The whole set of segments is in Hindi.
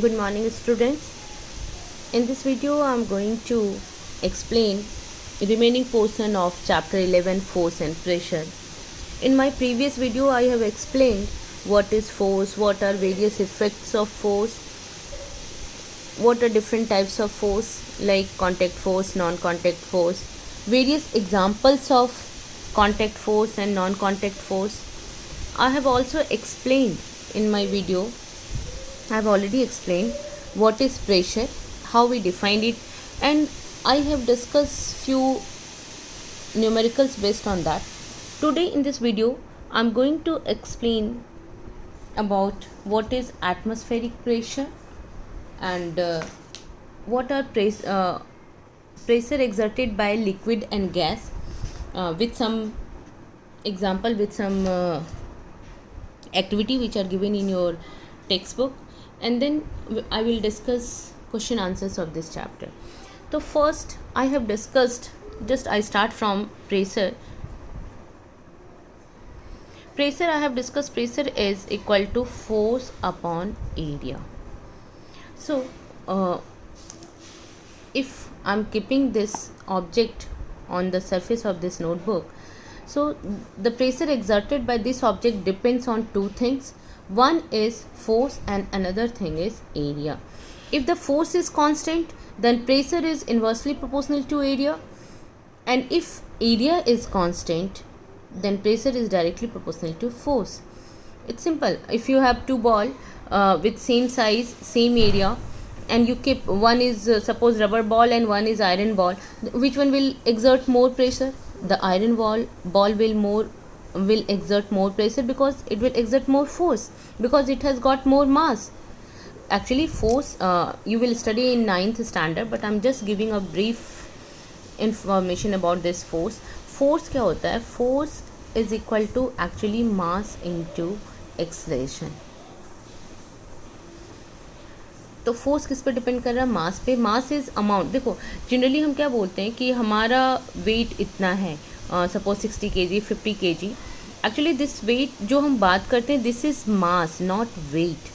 Good morning, students. In this video I am going to explain remaining portion of chapter 11, force and pressure. In my previous video I have explained what is force, what are various effects of force, what are different types of force like contact force, non-contact force, various examples of contact force and non-contact force. I have also explained in my video, I have already explained what is pressure, how we define it, and I have discussed few numericals based on that. Today in this video I am going to explain about what is atmospheric pressure and what are pressure exerted by liquid and gas, with some example, with some activity which are given in your textbook, and then I will discuss question answers of this chapter. So first I have discussed, just I start from pressure. I have discussed pressure is equal to force upon area. So if I'm keeping this object on the surface of this notebook, so the pressure exerted by this object depends on two things. One is force and another thing is area. If the force is constant, then pressure is inversely proportional to area, and if area is constant, then pressure is directly proportional to force. It's simple. If you have two balls with same size, same area, and you keep one is suppose rubber ball and one is iron ball, which one will exert more pressure? The iron ball will exert more pressure because it will exert more force, because it has got more mass. Actually force you will study in 9th standard, but I'm just giving a brief information about this force. Force क्या होता है? Force is equal to actually mass into acceleration. तो फोर्स किस पे डिपेंड कर रहा है? मास पे. Mass is amount. देखो जनरली हम क्या बोलते हैं कि हमारा वेट इतना है, suppose 60 kg, 50 kg. Actually this weight जो हम बात करते हैं, this is mass, not weight.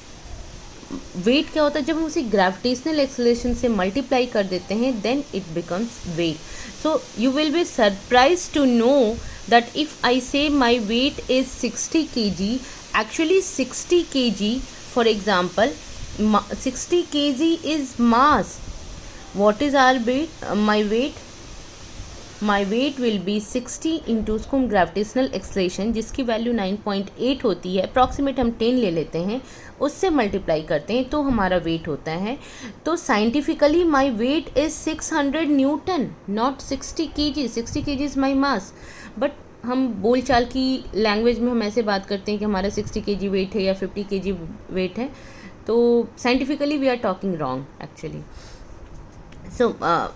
Weight क्या होता है? जब हम उसे ग्रेविटेशनल एक्सेलरेशन से मल्टीप्लाई कर देते हैं, then it becomes weight. So you will be surprise to know that if I say my weight is 60 kg, actually 60 kg, for example 60 kg is mass. What is our weight? My weight will be 60 into, उसको हम ग्रेविटेशनल एक्सलेशन जिसकी वैल्यू 9.8 होती है, अप्रॉक्सीमेट हम 10 ले लेते हैं, उससे मल्टीप्लाई करते हैं तो हमारा वेट होता है. तो scientifically my weight is 600 Newton, not 60 kg. 60 kg is my mass. But हम बोलचाल की लैंग्वेज में हम ऐसे बात करते हैं कि हमारा 60 kg वेट है या 50 kg वेट है, तो scientifically we are talking wrong actually. So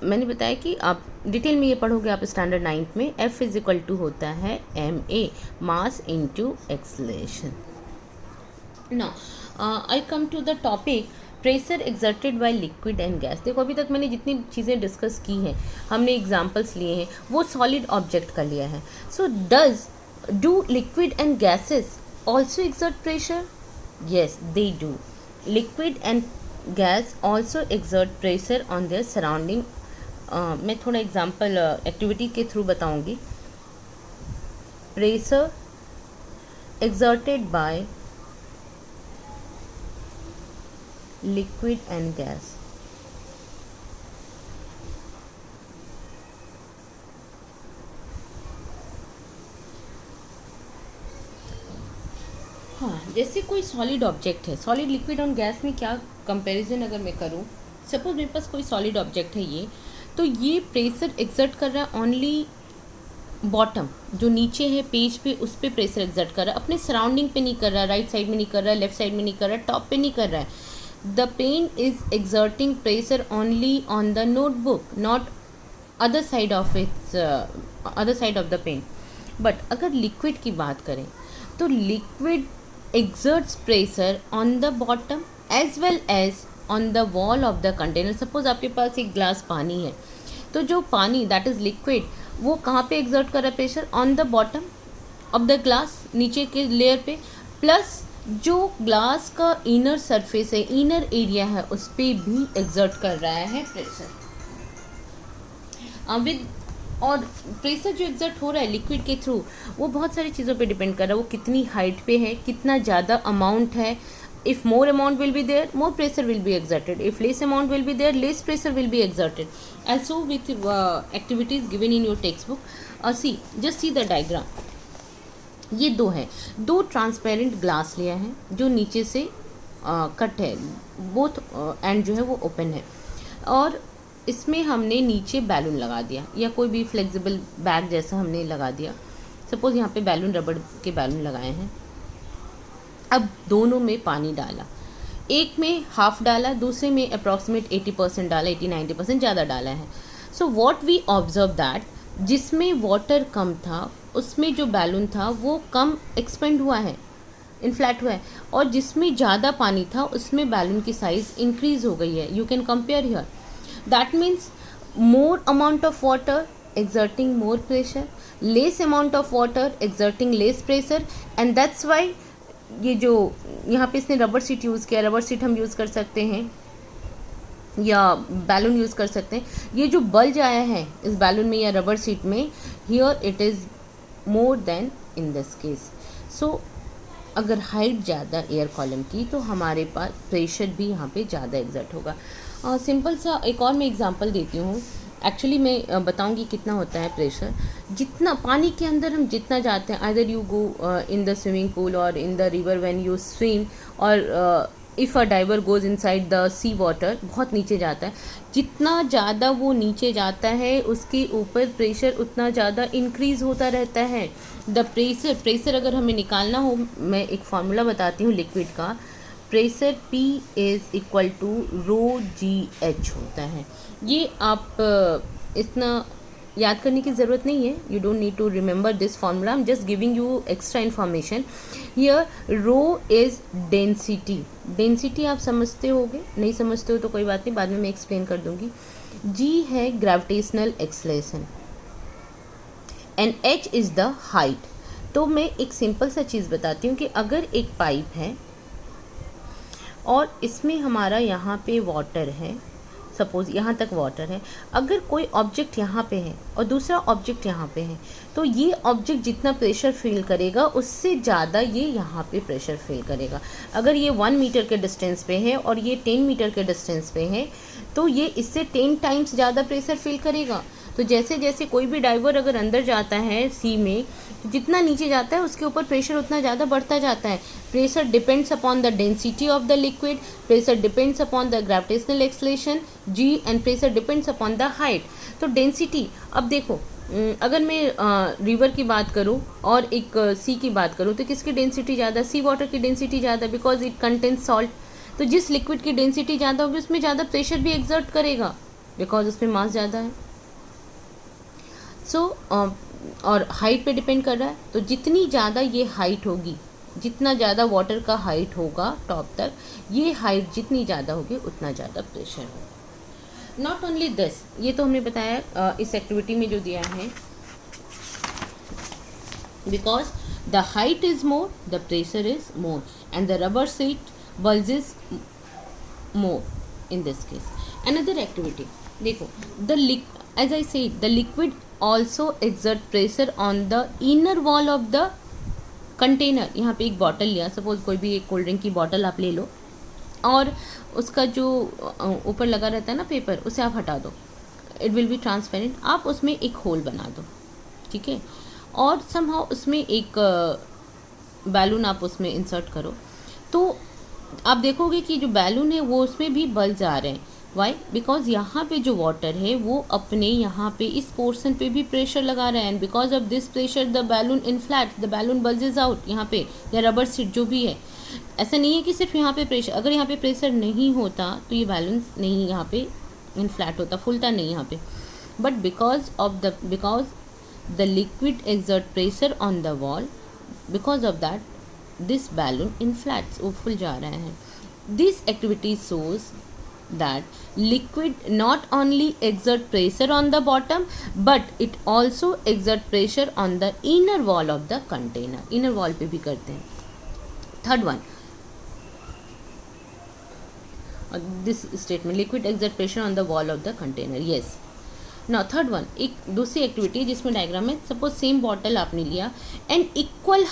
मैंने बताया कि आप डिटेल में ये पढ़ोगे आप स्टैंडर्ड 9th में. F इज इक्वल टू होता है ma, mass into acceleration. Now I come to the topic pressure exerted by liquid and gas. देखो अभी तक मैंने जितनी चीज़ें डिस्कस की हैं, हमने एग्जाम्पल्स लिए हैं, वो सॉलिड ऑब्जेक्ट का लिया है. So do liquid and gases also exert pressure? Yes they do. Liquid and gas also exert pressure on their surrounding. मैं थोड़ा एग्जाम्पल एक्टिविटी के थ्रू बताऊंगी. Pressure exerted by liquid and gas. हाँ, जैसे कोई सॉलिड ऑब्जेक्ट है, सॉलिड लिक्विड और गैस में क्या कंपैरिजन अगर मैं करूँ, सपोज मेरे पास कोई सॉलिड ऑब्जेक्ट है ये, तो ये प्रेशर एक्सर्ट कर रहा है ओनली बॉटम, जो नीचे है पेज पे, उस पर प्रेशर एक्सर्ट कर रहा है, अपने सराउंडिंग पे नहीं कर रहा है, राइट साइड में नहीं कर रहा है, लेफ्ट साइड में नहीं कर रहा है, टॉप पे नहीं कर रहा है. The pen is exerting pressure only on the notebook, not other side of the pen. But अगर लिक्विड की बात करें तो liquid exerts pressure on the bottom as well as on the wall of the container. Suppose आपके पास एक ग्लास पानी है, तो जो पानी दैट इज़ लिक्विड, वो कहाँ पे एक्सर्ट कर रहा है pressure? On the bottom of the glass, नीचे के लेयर पे, प्लस जो ग्लास का इनर सरफेस है, इनर एरिया है, उस पर भी एग्जर्ट कर रहा है प्रेशर विद। और प्रेशर जो एग्जर्ट हो रहा है लिक्विड के थ्रू, वो बहुत सारी चीज़ों पे डिपेंड कर रहा है। वो कितनी हाइट पे है, कितना ज़्यादा अमाउंट है। If more amount will be there, more pressure will be exerted. If less amount will be there, less pressure will be exerted. Also with activities given in your textbook, just see the diagram. ये दो है, दो ट्रांसपेरेंट ग्लास लिया है जो नीचे से कट है, बोथ एंड जो है वो ओपन है, और इसमें हमने नीचे बैलून लगा दिया या कोई भी फ्लेक्सिबल बैग जैसा हमने लगा दिया। सपोज यहाँ पे बैलून, रबड़ के बैलून लगाए हैं। अब दोनों में पानी डाला, एक में हाफ डाला, दूसरे में अप्रॉक्सीमेट 80% डाला, 80-90% ज़्यादा डाला है। So what we observe that, जिसमें वाटर कम था उसमें जो बैलून था वो कम एक्सपेंड हुआ है, इनफ्लैट हुआ है, और जिसमें ज़्यादा पानी था उसमें बैलून की साइज़ इंक्रीज हो गई है। You can compare here. That means more amount of water exerting more pressure, less amount of water exerting less pressure, and that's why ये जो यहाँ पे इसने रबर सीट यूज़ किया, रबर सीट हम यूज़ कर सकते हैं या बैलून यूज़ कर सकते हैं। ये जो बल्ज आया है इस बैलून में या रबर सीट में, here it is more than in this case. So अगर हाइट ज़्यादा एयर कॉलम की तो हमारे पास प्रेशर भी यहाँ पे ज़्यादा एग्जर्ट होगा। सिंपल सा एक और मैं एग्जांपल देती हूँ। एक्चुअली मैं बताऊँगी कितना होता है प्रेशर। जितना पानी के अंदर हम जितना जाते हैं, either you go in the swimming pool और in the river when you swim, और if a diver goes inside the sea water, बहुत नीचे जाता है, जितना ज़्यादा वो नीचे जाता है उसके ऊपर प्रेशर उतना ज़्यादा इंक्रीज़ होता रहता है। द प्रेशर अगर हमें निकालना हो, मैं एक फार्मूला बताती हूँ लिक्विड का। Pressure P is equal to ρgh होता है। ये आप इतना याद करने की ज़रूरत नहीं है, you don't need to remember this formula, I am just giving you extra information here. Rho is density, density आप समझते होगे, नहीं समझते हो तो कोई बात नहीं, बाद में मैं एक्सप्लेन कर दूंगी। G है gravitational acceleration and H is the height. तो मैं एक सिंपल सा चीज़ बताती हूँ कि अगर एक पाइप है और इसमें हमारा यहाँ पे वाटर है, सपोज़ यहाँ तक वाटर है, अगर कोई ऑब्जेक्ट यहाँ पे है और दूसरा ऑब्जेक्ट यहाँ पे है, तो ये ऑब्जेक्ट जितना प्रेशर फील करेगा उससे ज़्यादा ये यहाँ पे प्रेशर फील करेगा। अगर ये 1 मीटर के डिस्टेंस पे है और ये 10 मीटर के डिस्टेंस पे है, तो ये इससे 10 टाइम्स ज़्यादा प्रेशर फील करेगा। तो जैसे जैसे कोई भी डाइवर अगर अंदर जाता है सी में, तो जितना नीचे जाता है उसके ऊपर प्रेशर उतना ज़्यादा बढ़ता जाता है। Pressure depends upon the density of the liquid, pressure depends upon the gravitational acceleration G, and pressure depends upon the height. तो डेंसिटी, अब देखो अगर मैं रिवर की बात करूँ और एक सी की बात करूँ, तो किसकी डेंसिटी ज़्यादा? सी वाटर की डेंसिटी ज़्यादा, बिकॉज इट कंटेन्स सॉल्ट। तो जिस लिक्विड की डेंसिटी ज़्यादा होगी उसमें ज़्यादा प्रेशर भी एक्सर्ट करेगा, बिकॉज उसमें मास ज़्यादा है। सो और हाइट पे डिपेंड कर रहा है। तो जितनी ज़्यादा ये हाइट होगी, जितना ज़्यादा वाटर का हाइट होगा टॉप तक, ये हाइट जितनी ज़्यादा होगी उतना ज़्यादा प्रेशर होगा। नॉट ओनली दिस, ये तो हमने बताया इस एक्टिविटी में जो दिया है, because the height is more the pressure is more and the rubber seat bulges more in this case. Another activity, देखो, as I said, the liquid also exert pressure on the inner wall of the container. यहाँ पे एक बॉटल लिया, सपोज कोई भी एक कोल्ड ड्रिंक की बॉटल आप ले लो, और उसका जो ऊपर लगा रहता है ना पेपर, उसे आप हटा दो, इट विल बी ट्रांसपेरेंट। आप उसमें एक होल बना दो, ठीक है, और समहाउ उसमें एक बैलून आप उसमें इंसर्ट करो, तो आप देखोगे कि जो बैलून है वो उसमें भी बल्ज आ रहे हैं। वाई? बिकॉज यहाँ पे जो वाटर है वो अपने यहाँ पे इस पोर्शन पे भी प्रेशर लगा रहा है, and because of this pressure the balloon inflate, the balloon bulges out. यहाँ पे या रबर सीट जो भी है, ऐसा नहीं है कि सिर्फ यहाँ पे प्रेशर, अगर यहाँ पे प्रेशर नहीं होता तो ये बैलून नहीं यहाँ पे इनफ्लैट होता, फूलता नहीं यहाँ पे। But because the liquid exert pressure on the wall, because of that this balloon inflates, वो फुल जा रहा है। This activity shows that liquid not only exert pressure on the bottom but it also exert pressure on the inner wall of the container. inner wall पे भी करते हैं। Third one, this statement, liquid exert pressure on the wall of the container, yes. Now third one, एक दूसरी एक्टिविटी जिसमें डायग्राम में सपोज सेम बॉटल आपने लिया एंड इक्वल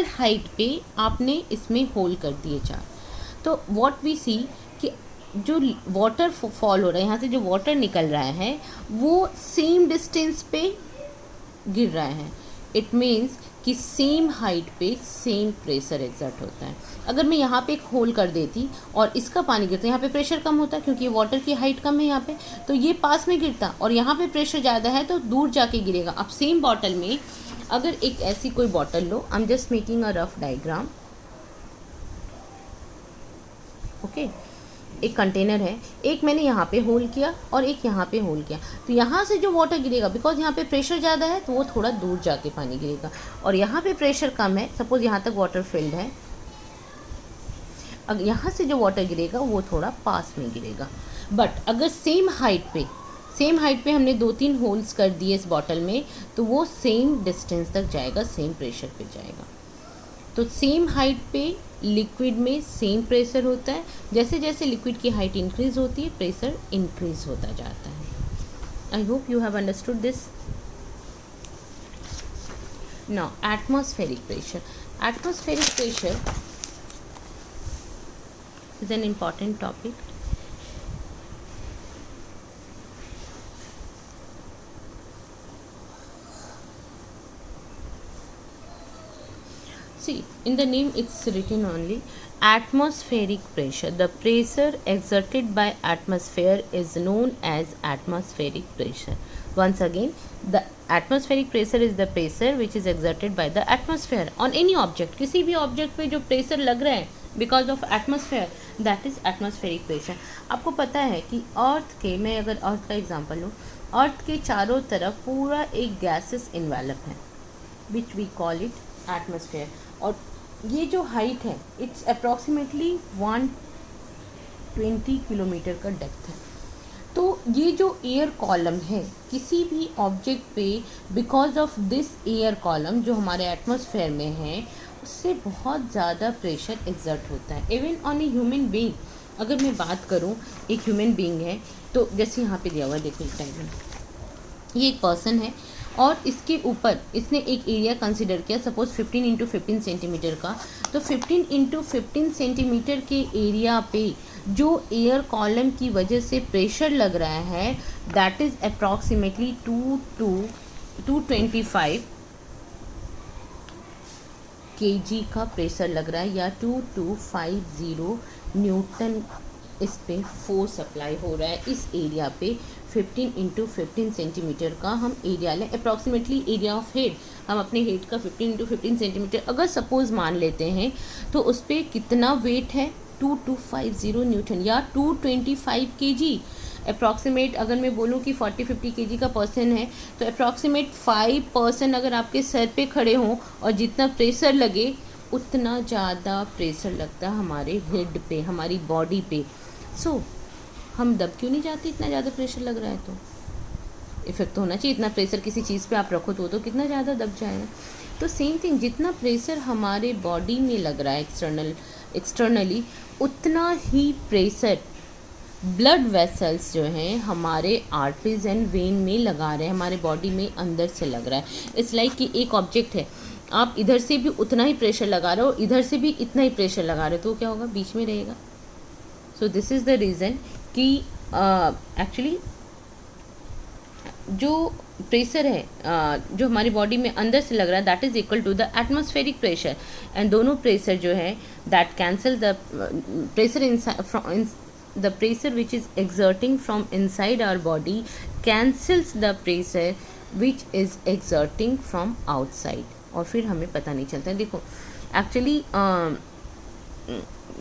हाइट पे आपने इसमें होल कर दिए 4। तो व्हाट वी सी कि जो वाटर फॉल हो रहा है, यहाँ से जो वाटर निकल रहा है वो सेम डिस्टेंस पे गिर रहा है। इट मीन्स कि सेम हाइट पे सेम प्रेशर एक्सर्ट होता है। अगर मैं यहाँ पे एक होल कर देती और इसका पानी गिरता, यहाँ पे प्रेशर कम होता क्योंकि वाटर की हाइट कम है यहाँ पे, तो ये पास में गिरता और यहाँ पे प्रेशर ज़्यादा है तो दूर जाके गिरेगा। अब सेम बॉटल में अगर एक ऐसी कोई bottle low, I am just making a rough diagram, okay. एक कंटेनर है, एक मैंने यहाँ पे होल किया और एक यहाँ पे होल किया, तो यहाँ से जो वाटर गिरेगा, बिकॉज यहाँ पे प्रेशर ज़्यादा है तो वो थोड़ा दूर जाके पानी गिरेगा, और यहाँ पे प्रेशर कम है, सपोज यहाँ तक वाटर फिल्ड है, अगर यहाँ से जो वाटर गिरेगा वो थोड़ा पास में गिरेगा। बट अगर सेम हाइट पे हमने 2-3 होल्स कर दिए इस बॉटल में, तो वो सेम डिस्टेंस तक जाएगा, सेम प्रेशर पे जाएगा। तो सेम हाइट पे लिक्विड में सेम प्रेशर होता है, जैसे जैसे लिक्विड की हाइट इंक्रीज होती है प्रेशर इंक्रीज होता जाता है। आई hope you have understood this. Now atmospheric pressure is an important topic. See, in the name it's written only atmospheric pressure. The pressure exerted by atmosphere is known as atmospheric pressure. Once again, the atmospheric pressure is the pressure which is exerted by the atmosphere on any object. किसी भी object पे जो pressure लग रहा है because of atmosphere, that is atmospheric pressure. आपको पता है कि अर्थ के, मैं अगर अर्थ का एग्जांपल लूँ, अर्थ के चारों तरफ पूरा एक गैसेस इन्वेलप है which we call it atmosphere, और ये जो हाइट है इट्स अप्रॉक्सीमेटली 120 किलोमीटर का डेप्थ है। तो ये जो एयर कॉलम है किसी भी ऑब्जेक्ट पे, because of this air column जो हमारे एटमॉस्फेयर में है, उससे बहुत ज़्यादा प्रेशर एक्सर्ट होता है। Even on a human being, अगर मैं बात करूँ, एक ह्यूमन बीइंग है, तो जैसे यहाँ पे दिया हुआ है, देखो इस टाइम में ये एक पर्सन है और इसके ऊपर इसने एक एरिया कंसिडर किया, सपोज 15 इंटू 15 सेंटीमीटर का। तो 15 इंटू 15 सेंटीमीटर के एरिया पे जो एयर कॉलम की वजह से प्रेशर लग रहा है, दैट इज़ अप्रॉक्सीमेटली 225 kg का प्रेशर लग रहा है, या 2250 न्यूटन इस पे फोर्स अप्लाई हो रहा है इस एरिया पे। 15 इंटू 15 सेंटीमीटर का हम एरिया लें, अप्रॉक्सीमेटली एरिया ऑफ हेड, हम अपने हेड का 15 इंटू 15 सेंटीमीटर अगर सपोज मान लेते हैं, तो उस पर कितना वेट है, 2250 न्यूटन या 225 kg। अप्रॉक्सीमेट अगर मैं बोलूँ कि 40-50 kg का पर्सन है, तो अप्रॉक्सीमेट 5% अगर आपके सर पे खड़े हों और जितना प्रेशर लगे उतना ज़्यादा प्रेशर लगता है हमारे हेड पे, हमारी बॉडी पे। सो हम दब क्यों नहीं जाते, इतना ज़्यादा प्रेशर लग रहा है तो इफेक्ट तो होना चाहिए। इतना प्रेशर किसी चीज़ पे आप रखो तो कितना ज़्यादा दब जाएगा। तो सेम थिंग, जितना प्रेशर हमारे बॉडी में लग रहा है एक्सटर्नली, उतना ही प्रेशर ब्लड वेसल्स जो हैं हमारे आर्टरीज एंड वेन में लगा रहे हैं, हमारे बॉडी में अंदर से लग रहा है। इट्स लाइक कि एक ऑब्जेक्ट है, आप इधर से भी उतना ही प्रेशर लगा रहे हो, इधर से भी इतना ही प्रेशर लगा रहे हो, तो क्या होगा, बीच में रहेगा। So this is the reason कि एक्चुअली जो प्रेशर है जो हमारी बॉडी में अंदर से लग रहा है, that is equal to the atmospheric pressure, and दोनों प्रेशर जो है that cancel the pressure the pressure which is exerting from inside our body cancels the pressure which is exerting from outside, और फिर हमें पता नहीं चलता। देखो actually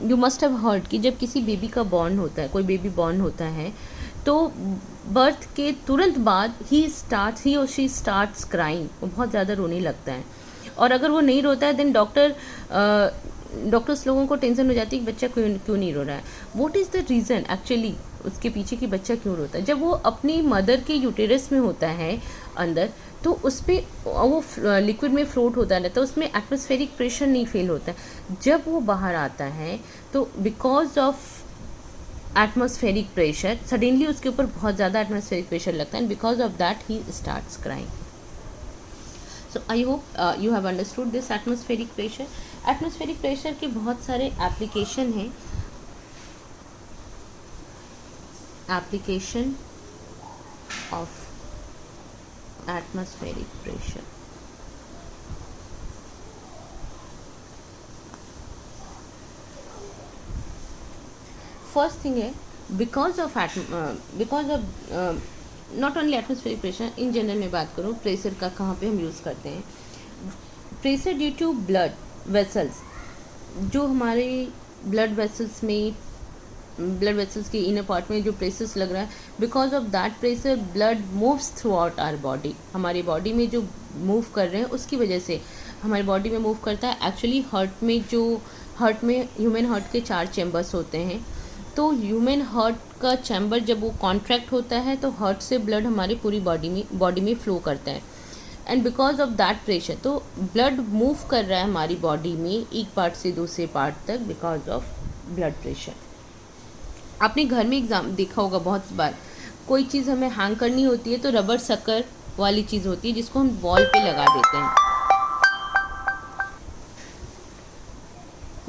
you must have heard कि जब किसी बेबी का बॉर्न होता है, कोई बेबी बॉर्न होता है, तो बर्थ के तुरंत बाद ही और शी स्टार्ट्स क्राइंग, वो बहुत ज़्यादा रोने लगता है, और अगर वो नहीं रोता है देन डॉक्टर डॉक्टर्स लोगों को टेंशन हो जाती है कि बच्चा क्यों क्यों नहीं रो रहा है. What is the reason actually उसके पीछे कि बच्चा क्यों रोता है. जब वो अपनी मदर के यूटेरस में होता है अंदर, तो उस पर वो लिक्विड में फ्लोट होता रहता है, उसमें एटमॉस्फेरिक प्रेशर नहीं फील होता है. जब वो बाहर आता है तो because of atmospheric pressure suddenly उसके ऊपर बहुत ज़्यादा एटमॉस्फेरिक प्रेशर लगता है, and because of that he starts crying. So I hope you have understood this atmospheric pressure. Atmospheric pressure के बहुत सारे एप्लीकेशन हैं. Application of atmospheric pressure. First thing है because of not only atmospheric pressure, in general में बात करूँ प्रेशर का कहाँ पे हम यूज़ करते हैं. Pressure due to blood vessels, जो हमारे ब्लड वेसल्स के इनर पार्ट में जो प्रेशर्स लग रहा है, because of that pressure blood moves throughout our body. हमारी बॉडी में जो मूव कर रहे हैं उसकी वजह से हमारी बॉडी में मूव करता है. एक्चुअली हार्ट में ह्यूमन हार्ट के 4 चैम्बर्स होते हैं. तो ह्यूमन हार्ट का चैम्बर जब वो कॉन्ट्रैक्ट होता है तो हार्ट से ब्लड हमारी पूरी बॉडी में फ्लो करता है. And because of that pressure, तो ब्लड मूव कर रहा है हमारी बॉडी में एक पार्ट से दूसरे पार्ट तक बिकॉज ऑफ ब्लड प्रेशर. आपने घर में एग्जाम देखा होगा बहुत बार, कोई चीज़ हमें हैंग करनी होती है तो रबर सकर वाली चीज़ होती है जिसको हम वॉल पे लगा देते हैं,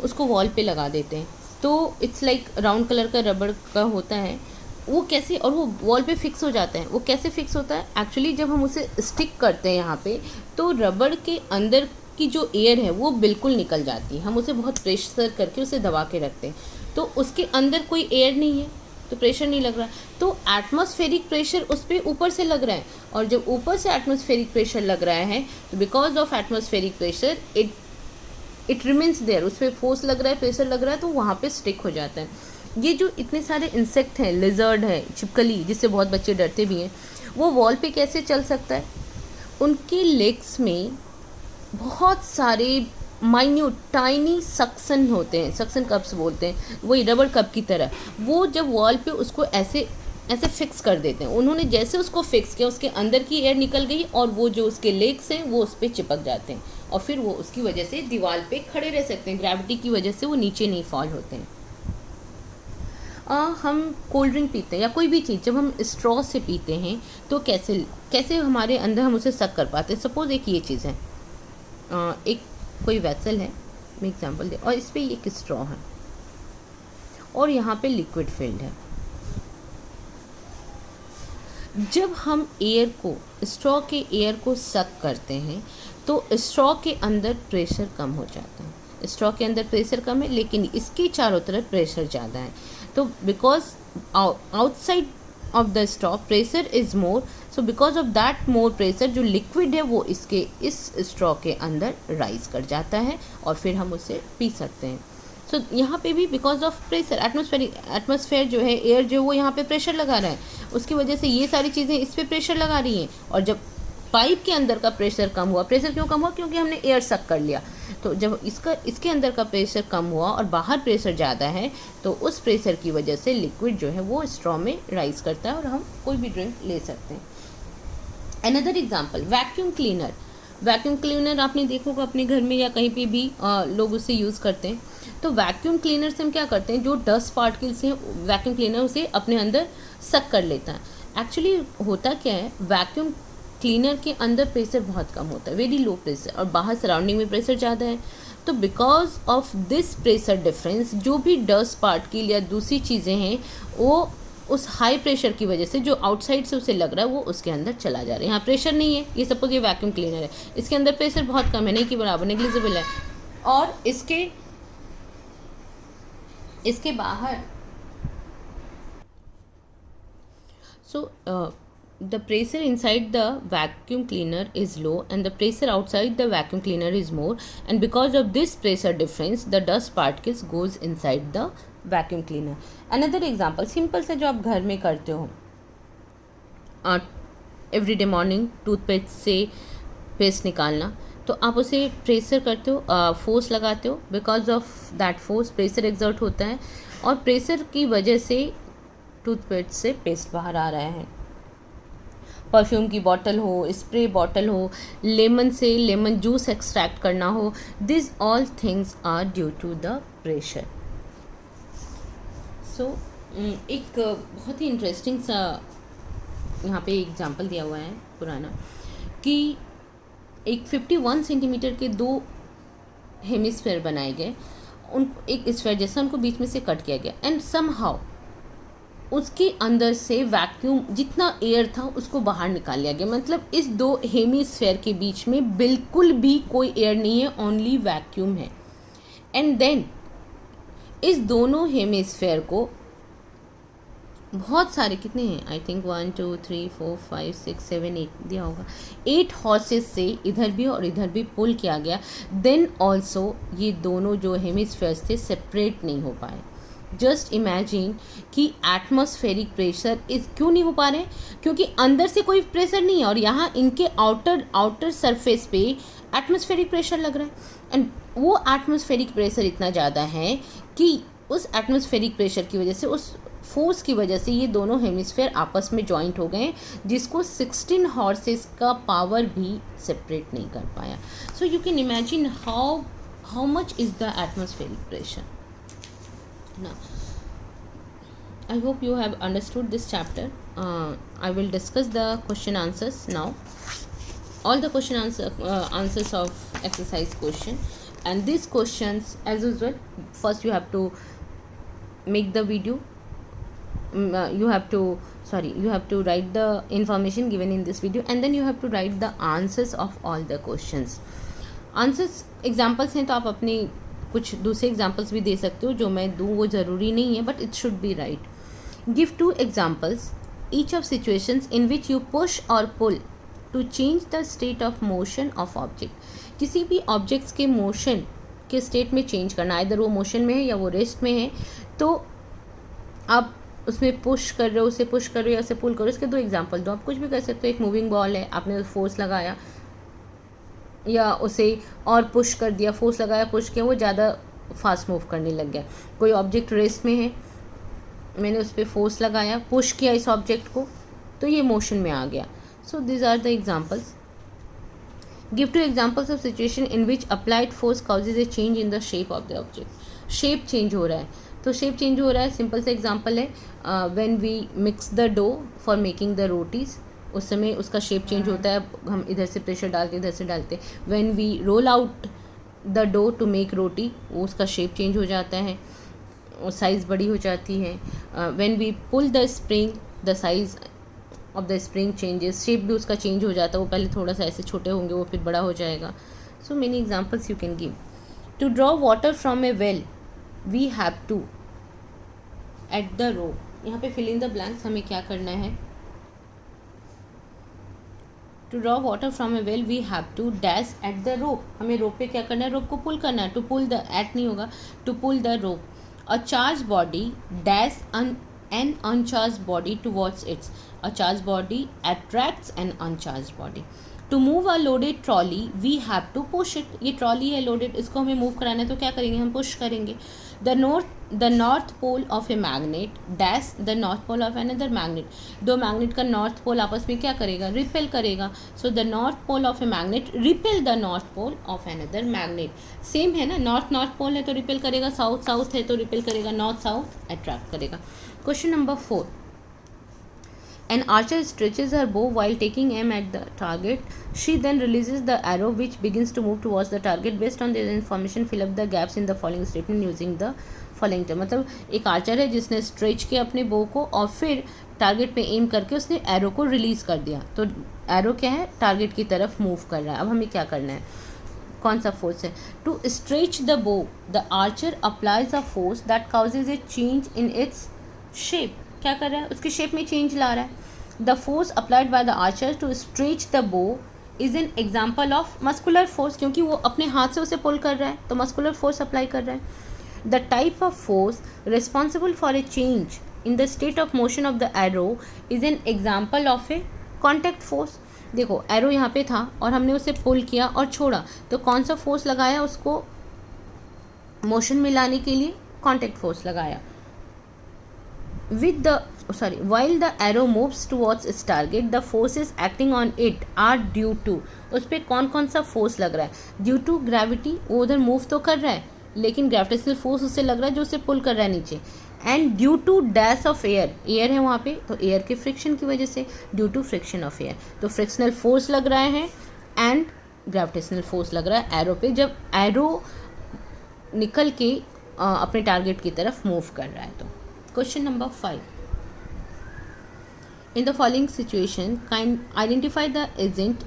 उसको वॉल पे लगा देते हैं. तो इट्स लाइक राउंड कलर का रबर का होता है. वो कैसे, और वो वॉल पे फिक्स हो जाता है. वो कैसे फिक्स होता है, एक्चुअली जब हम उसे स्टिक करते हैं यहाँ पे, तो रबर के अंदर की जो एयर है वो बिल्कुल निकल जाती है. हम उसे बहुत प्रेशर करके उसे दबा के रखते हैं, तो उसके अंदर कोई एयर नहीं है तो प्रेशर नहीं लग रहा. तो एटमॉस्फेरिक प्रेशर उस पर ऊपर से लग रहा है, और जब ऊपर से एटमॉस्फेरिक प्रेशर लग रहा है तो because of atmospheric pressure it remains there. उस पर फोर्स लग रहा है, प्रेशर लग रहा है, तो वहाँ पे स्टिक हो जाता है. ये जो इतने सारे इंसेक्ट हैं, लिजर्ड है, छिपकली, जिससे बहुत बच्चे डरते भी हैं, वो वॉल पे कैसे चल सकता है. उनके लेग्स में बहुत सारे माइन्यूट टाइनी सक्सन होते हैं, सक्सन कप्स बोलते हैं, वही रबर कप की तरह. वो जब वॉल पे उसको ऐसे फिक्स कर देते हैं. उन्होंने जैसे उसको फिक्स किया, उसके अंदर की एयर निकल गई और वो जो उसके लेग्स हैं वो उस पर चिपक जाते हैं, और फिर वो उसकी वजह से दीवार पे खड़े रह सकते हैं. ग्रेविटी की वजह से वो नीचे नहीं फॉल होते हैं. हम कोल्ड ड्रिंक पीते हैं या कोई भी चीज़ जब हम स्ट्रॉ से पीते हैं तो कैसे हमारे अंदर हम उसे सक कर पाते हैं. सपोज़ एक ये चीज़ है, एक कोई वेसल है, मैं एग्जांपल दे, और इस पर एक स्ट्रॉ है और यहाँ पे लिक्विड फिल्ड है. जब हम स्ट्रॉ के एयर को सक करते हैं तो स्ट्रॉ के अंदर प्रेशर कम हो जाता है. स्ट्रॉ के अंदर प्रेशर कम है लेकिन इसके चारों तरफ प्रेशर ज़्यादा है. तो because outside of the straw pressure is more, so because of that more pressure जो लिक्विड है वो इस स्ट्रॉ के अंदर राइज कर जाता है और फिर हम उसे पी सकते हैं. सो यहाँ पे भी बिकॉज ऑफ प्रेशर, एटमॉस्फेयर जो है, एयर जो वो यहाँ पे प्रेशर लगा रहा है, उसकी वजह से ये सारी चीज़ें इस पर प्रेशर लगा रही हैं. और जब पाइप के अंदर का प्रेशर कम हुआ, प्रेशर क्यों कम हुआ, क्योंकि हमने एयर सक कर लिया. तो जब इसके अंदर का प्रेशर कम हुआ और बाहर प्रेशर ज़्यादा है, तो उस प्रेशर की वजह से लिक्विड जो है वो स्ट्रॉ में राइज करता है और हम कोई भी ड्रिंक ले सकते हैं. Another example, vacuum cleaner. Vacuum cleaner आपने देखा होगा अपने घर में या कहीं पे भी लोग उसे यूज़ करते हैं. तो वैक्यूम क्लीनर से हम क्या करते हैं, जो डस्ट पार्टिकल्स हैं वैक्यूम क्लीनर उसे अपने अंदर सक कर लेता है. एक्चुअली होता क्या है, वैक्यूम क्लीनर के अंदर प्रेशर बहुत कम होता है, वेरी लो प्रेशर, और बाहर सराउंडिंग में प्रेशर ज़्यादा है. तो because of this pressure difference जो भी डस्ट पार्टिकल या दूसरी चीज़ें हैं वो उस हाई प्रेशर की वजह से जो आउटसाइड से उसे लग रहा है वो उसके अंदर चला जा रहा है. यहाँ प्रेशर नहीं है, ये सपोज ये वैक्यूम क्लीनर है, इसके अंदर प्रेशर बहुत कम है, नहीं कि बराबर, नेग्लिजिबल है, और इसके बाहर the pressure inside the vacuum cleaner is low and the pressure outside the vacuum cleaner is more, and because of this pressure difference the dust particles goes inside the vacuum cleaner. Another example, simple से जो आप घर में करते हो, एवरीडे मॉर्निंग टूथपेस्ट से पेस्ट निकालना. तो आप उसे प्रेशर करते हो, फोर्स लगाते हो, because of that force pressure exert होता है और प्रेशर की वजह से टूथपेस्ट से पेस्ट बाहर आ रहा है। परफ्यूम की बॉटल हो, स्प्रे बॉटल हो, लेमन से लेमन जूस एक्सट्रैक्ट करना हो, this all things are due to the pressure. So एक बहुत ही इंटरेस्टिंग सा यहाँ पे एग्जांपल दिया हुआ है पुराना कि एक 51 सेंटीमीटर के 2 हेमिस्फेयर बनाए गए, उन एक स्फेयर जैसा उनको बीच में से कट किया गया एंड समहाउ उसके अंदर से वैक्यूम जितना एयर था उसको बाहर निकाल लिया गया। मतलब इस 2 हेमिस्फेयर के बीच में बिल्कुल भी कोई एयर नहीं है, ओनली वैक्यूम है। एंड देन इस दोनों हेमिस्फेयर को बहुत सारे, कितने हैं, आई थिंक 1 2 3 4 5 6 7 8 दिया होगा, 8 हॉर्सेस से इधर भी और इधर भी पुल किया गया। देन ऑल्सो ये दोनों जो हेमिस्फेयर्स थे सेपरेट नहीं हो पाए। जस्ट इमेजिन कि एटमॉस्फेरिक प्रेशर इस क्यों नहीं हो पा रहे, क्योंकि अंदर से कोई प्रेशर नहीं है और यहाँ इनके आउटर सरफेस पे एटमॉस्फेरिक प्रेशर लग रहा है। एंड वो एटमॉस्फेरिक प्रेशर इतना ज़्यादा है कि उस एटमॉस्फेरिक प्रेशर की वजह से, उस फोर्स की वजह से ये दोनों हेमिस्फेयर आपस में जॉइंट हो गए, जिसको 16 हॉर्सेस का पावर भी सेपरेट नहीं कर पाया। So you can imagine how much is the atmospheric pressure. Now, I hope you have understood this chapter. I will discuss the question answers now. All the answers of exercise question, and these questions, as usual, first you have to make the video. You have to write the information given in this video, and then you have to write the answers of all the questions. Answers examples हैं तो आप अपनी कुछ दूसरे एग्जाम्पल्स भी दे सकते हो, जो मैं दूँ वो ज़रूरी नहीं है, but it should be right. Give 2 examples each of situations in which you push और pull to change the state of motion of object. किसी भी ऑब्जेक्ट्स के मोशन के स्टेट में चेंज करना, इधर वो मोशन में है या वो रेस्ट में है, तो आप उसमें पुश कर रहे हो, उसे पुश कर रहे हो या उसे पुल करो। इसके 2 एग्जाम्पल दो। आप कुछ भी कर सकते हो। एक मूविंग बॉल है, आपने फोर्स लगाया या उसे और पुश कर दिया, फोर्स लगाया, पुश किया, वो ज़्यादा फास्ट मूव करने लग गया। कोई ऑब्जेक्ट रेस्ट में है, मैंने उस पर फोर्स लगाया, पुश किया इस ऑब्जेक्ट को, तो ये मोशन में आ गया। So this are the examples. Give 2 examples of situation in which applied force causes a change in the shape of the object. Shape change हो रहा है, तो शेप चेंज हो रहा है, सिंपल सा एग्जाम्पल है, when we mix the dough for making the rotis, उस समय उसका शेप चेंज होता है। हम इधर से प्रेशर डालते इधर से डालते। When we roll out the dough to make roti, वो उसका शेप चेंज हो जाता है, साइज़ बड़ी हो जाती है। When we pull the spring, the size of the spring changes, shape भी उसका चेंज हो जाता है। वो पहले थोड़ा सा ऐसे छोटे होंगे, वो फिर बड़ा हो जाएगा। So many examples you can give. To draw water from a well we have to at the rope. यहाँ पे फिल इन द ब्लैंक्स, हमें क्या करना है। To draw water from a well we have to dash at the rope. हमें रोप पे क्या करना है, रोप को पुल करना है। टू पुल द, एट नहीं होगा, to pull the rope. A charge body dash an uncharge body towards its. A charge body attracts an uncharge body. To move a loaded trolley we have to push it. ये ट्रॉली है लोडेड, इसको हमें मूव कराना है तो क्या करेंगे, हम पुश करेंगे। The north pole of a magnet dash the north pole of another magnet. 2 magnet का नॉर्थ पोल आपस में क्या करेगा, रिपेल करेगा। So the north pole of a magnet repel the north pole of another magnet. Same है ना, नॉर्थ पोल है तो रिपेल करेगा, साउथ है तो रिपेल करेगा, नॉर्थ अट्रैक्ट करेगा। Question number 4। An archer stretches her bow while taking aim at the target. She then releases the arrow which begins to move towards the target. Based on this information, fill up the gaps in the following statement using the following term. मतलब एक आर्चर है जिसने स्ट्रेच किया अपने बो को और फिर टारगेट पे एम करके उसने एरो को रिलीज कर दिया। तो एरो क्या है, टारगेट की तरफ मूव कर रहा है। अब हमें क्या करना है, कौन सा फोर्स है। टू स्ट्रेच द बो the Archer applies a force that causes A change in its shape. क्या कर रहा है, उसकी शेप में चेंज ला रहा है। The force applied by the archer to stretch the bow is an example of muscular force, क्योंकि वो अपने हाथ से उसे पुल कर रहा है तो मस्कुलर फोर्स अप्लाई कर रहा है। The type of force responsible for a change in the state of motion of the arrow is an example of A contact force. देखो एरो यहाँ पे था और हमने उसे पुल किया और छोड़ा, तो कौन सा फोर्स लगाया उसको मोशन में लाने के लिए? कॉन्टैक्ट फोर्स लगाया. While the arrow moves towards its target, the forces acting on it are due to. उस पर कौन कौन सा फोर्स लग रहा है? ड्यू टू ग्रेविटी, वो उधर मूव तो कर रहा है लेकिन ग्रेविटेशनल फोर्स उससे लग रहा है जो उसे पुल कर रहा है नीचे. And due to dash of air, air है वहाँ पे तो एयर के फ्रिक्शन की वजह से, due to friction of air, तो फ्रिक्शनल फोर्स लग रहा है एंड ग्रेविटेशनल फोर्स लग रहा है एरो पे, जब एरो निकल के अपने टारगेट की तरफ मूव कर रहा है. तो question number 5. In the following situation, identify the agent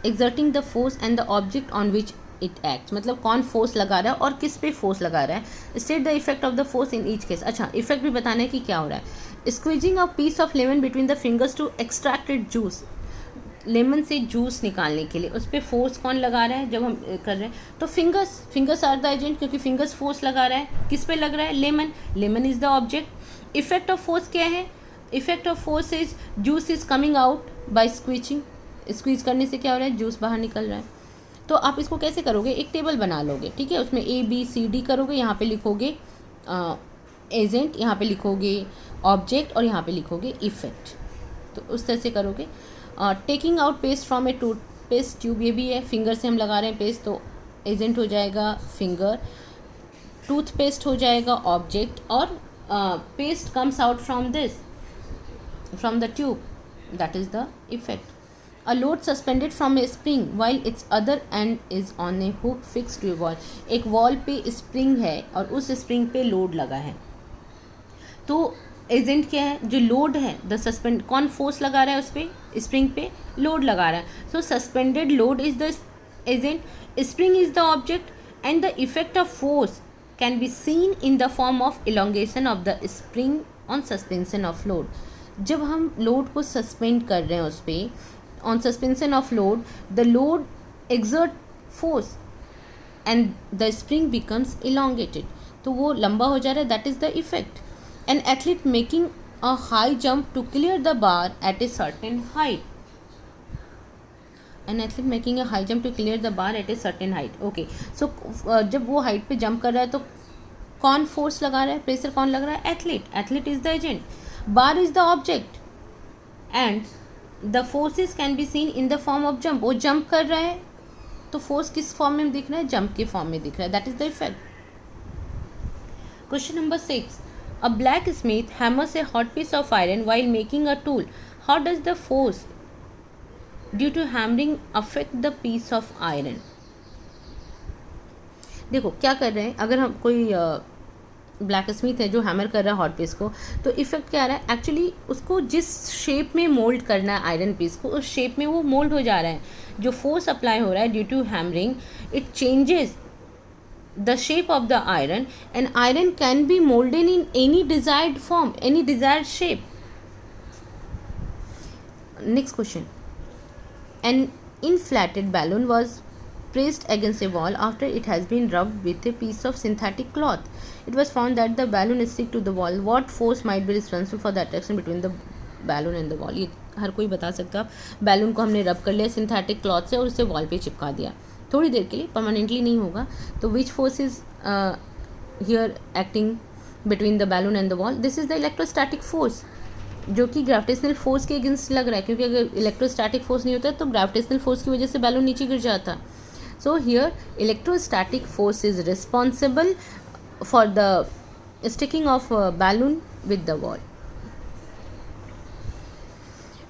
exerting the force and the object on which it acts. मतलब कौन फोर्स लगा रहा है और किस पे फोर्स लगा रहा है. State the effect of the force in each case. अच्छा, इफेक्ट भी बताना है कि क्या हो रहा है. Squeezing a piece of lemon between the fingers to extract its juice. Lemon से जूस निकालने के लिए उस पर फोर्स कौन लगा रहा है जब हम कर रहे हैं? तो फिंगर्स आर द एजेंट, क्योंकि फिंगर्स फोर्स लगा रहा है. किस पे लग रहा है? Lemon is the object. Effect of force क्या है? Effect of force is juice is coming out by squeeze करने से क्या हो रहा है? जूस बाहर निकल रहा है. तो आप इसको कैसे करोगे? एक टेबल बना लोगे, ठीक है, उसमें ABCD करोगे, यहाँ पे लिखोगे एजेंट, यहाँ पे लिखोगे ऑब्जेक्ट और यहाँ पे लिखोगे इफेक्ट. तो उस तरह से करोगे. Taking out paste from A toothpaste tube, ये भी है, फिंगर से हम लगा रहे हैं पेस्ट तो एजेंट हो जाएगा फिंगर, टूथपेस्ट हो जाएगा ऑब्जेक्ट और paste comes out from the tube, that is the effect. A load suspended from a spring while its other end is on a hook fixed to a wall. एक वॉल पे स्प्रिंग है और उस स्प्रिंग पे लोड लगा है. तो एजेंट क्या है? जो लोड है, द सस्पेंड, कौन फोर्स लगा रहा है उस पर? स्प्रिंग पे लोड लगा रहा है. So suspended load is the agent, spring is the object and the effect of force can be seen in the form of elongation of the spring on suspension of load. जब हम लोड को सस्पेंड कर रहे हैं उस पर, on suspension of load, the load exert force and the spring becomes elongated, तो वो लंबा हो जा रहा है, that is the effect. An athlete making a high jump to clear the bar at a certain height. An athlete making a high jump to clear the bar at a certain height. Okay, so जब वो हाइट पे जंप कर रहा है तो कौन फोर्स लगा रहा है? प्रेशर कौन लग रहा है? Athlete is the agent, bar is the object and the forces can be seen in the form of jump. वो जंप कर रहा है तो फोर्स किस फॉर्म में दिख रहा है? जंप के फॉर्म में दिख रहा है, that is the effect. Question number 6. A blacksmith hammers a hot piece of iron while making a tool. How does the force due to hammering affect the piece of iron? देखो क्या कर रहे हैं, अगर हम कोई ब्लैक स्मिथ है जो हैमर कर रहा है हॉट पीस को, तो इफेक्ट क्या आ रहा है? एक्चुअली उसको जिस शेप में मोल्ड करना है आयरन पीस को, उस शेप में वो मोल्ड हो जा रहा है. जो फोर्स अप्लाई हो रहा है due to hammering, it changes the shape of the iron and iron can be moulded in any desired form, any desired shape. Next question. An inflated balloon was pressed against a wall after it has been rubbed with a piece of synthetic cloth. It was found that the balloon is stick to the wall. What force might be responsible for the attraction between the balloon and the wall? ये हर कोई बता सकता है. बैलून को हमने रब कर लिया सिंथेटिक क्लॉथ से और उसे वॉल पे चिपका दिया थोड़ी देर के लिए, परमानेंटली नहीं होगा. तो which force is here acting between the balloon and the wall? This is the electrostatic force, जो कि ग्रेविटेशनल फोर्स के अगेंस्ट लग रहा है, क्योंकि अगर इलेक्ट्रोस्टैटिक फोर्स नहीं होता तो ग्रेविटेशनल फोर्स की वजह से बैलून नीचे गिर जाता. So here electrostatic force is responsible for the sticking of a balloon with the wall.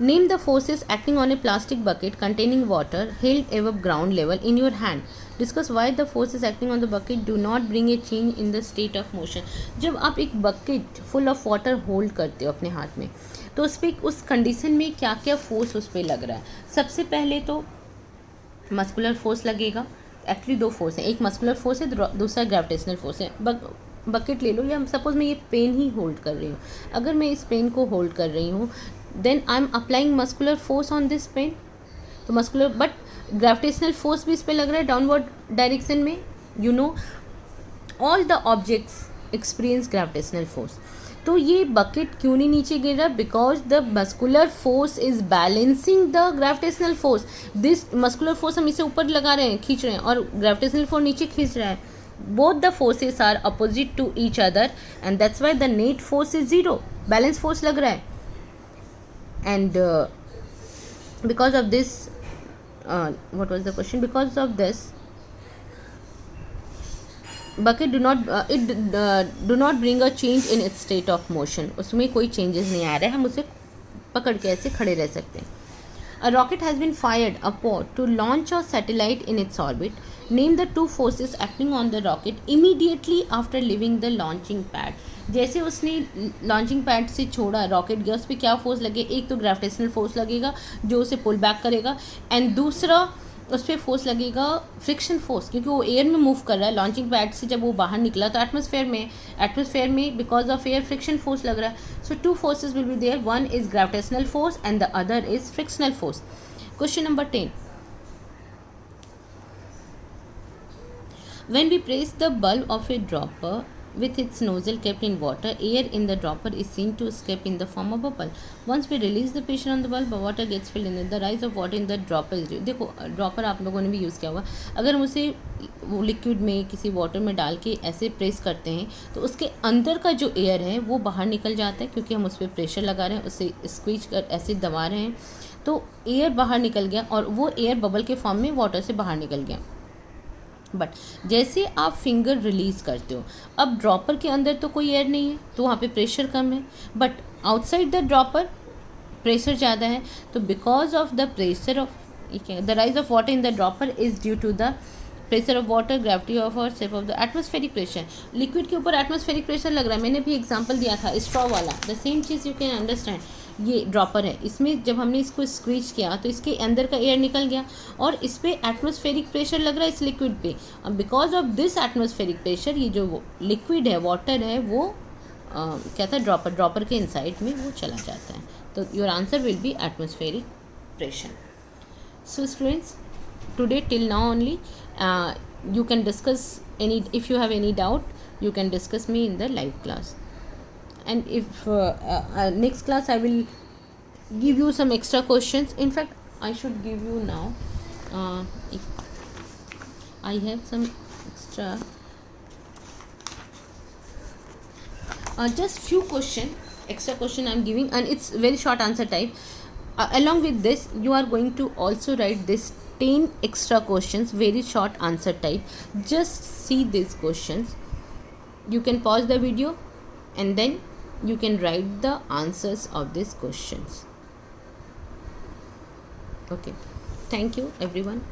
Name the forces acting on a plastic bucket containing water held above ground level in your hand. Discuss why the forces acting on the bucket do not bring a change in the state of motion. जब आप एक bucket full of water hold करते हो अपने हाथ में, तो उस पर उस कंडीशन में क्या क्या फोर्स उस पर लग रहा है? सबसे पहले तो मस्कुलर फोर्स लगेगा. एक्चुअली दो फोर्स हैं, एक मस्कुलर फोर्स है, दूसरा ग्रेविटेशनल फोर्स है. बकेट ले लो, या सपोज मैं ये पेन ही होल्ड कर रही हूँ. अगर मैं इस पेन को होल्ड कर रही हूँ, then I am applying muscular force on this pen. तो मस्कुलर, बट ग्रेविटेशनल फोर्स भी इस पर लग रहा है डाउनवर्ड डायरेक्शन में. You know all the objects experience gravitational force. तो ये बकेट क्यों नहीं नीचे गिर रहा? Because the muscular force is balancing the gravitational force. This muscular force हम इसे ऊपर लगा रहे हैं, खींच रहे हैं, और ग्रेविटेशनल फोर्स नीचे खींच रहा है। Both the forces are opposite to each other and that's why the net force is zero, balance force लग रहा है। And because of this what was the question? Because of this bucket do not bring a change in its state of motion. उसमें कोई changes नहीं आ रहे, हम उसे पकड़ के ऐसे खड़े रह सकते हैं। A rocket has been fired upward to launch a satellite in its orbit. Name the two forces acting on the rocket immediately after leaving the launching pad. जैसे उसने लॉन्चिंग पैड से छोड़ा, रॉकेट गया, उस पर क्या फोर्स लगे? एक तो ग्रेविटेशनल फोर्स लगेगा जो उसे पुल बैक करेगा, एंड दूसरा उस पर फोर्स लगेगा फ्रिक्शन फोर्स, क्योंकि वो एयर में मूव कर रहा है। लॉन्चिंग पैड से जब वो बाहर निकला तो एटमॉस्फेयर में because of air friction force लग रहा है। So two forces will be there, one is gravitational force and the other is frictional force. Question number 10, when we place the bulb of a dropper with its nozzle kept in water, air in the dropper is seen to escape in the form of bubble. Once we release the pressure on the bulb, water gets filled in it. The rise of water in the dropper is due. देखो ड्रॉपर आप लोगों ने भी यूज़ किया हुआ। अगर हम उसे वो लिक्विड में किसी वाटर में डाल के ऐसे प्रेस करते हैं तो उसके अंदर का जो एयर है वो बाहर निकल जाता है, क्योंकि हम उस पर प्रेशर लगा रहे हैं, उसे स्क्वीज कर ऐसे दबा रहे हैं, तो एयर बाहर निकल गया और वो एयर बबल के फॉर्म में वाटर से बाहर निकल गया। बट जैसे आप फिंगर रिलीज़ करते हो, अब ड्रॉपर के अंदर तो कोई एयर नहीं है तो वहाँ पे प्रेशर कम है, but outside the dropper pressure ज़्यादा है। तो because of the pressure of the rise of water in the dropper is due to the pressure of water, gravity of और shape of the atmospheric pressure. Liquid के ऊपर एटमॉस्फेरिक प्रेशर लग रहा है, मैंने भी एग्जांपल दिया था स्ट्रॉ वाला। The same cheese you can understand. ये ड्रॉपर है, इसमें जब हमने इसको स्क्वीज किया तो इसके अंदर का एयर निकल गया और इस पर एटमॉस्फेरिक प्रेशर लग रहा है इस लिक्विड पे। अब because of this atmospheric pressure ये जो लिक्विड है, वाटर है, वो क्या था, ड्रॉपर के इनसाइड में वो चला जाता है। तो your answer will be atmospheric pressure. So students, today till now only, you can discuss if you have any doubt you can discuss me in the live class, and if next class I will give you some extra questions. In fact I should give you now, if I have some extra just few extra question I'm giving, and it's very short answer type. Along with this you are going to also write this 10 extra questions, very short answer type. Just see these questions. You can pause the video and then you can write the answers of these questions. Okay, thank you everyone.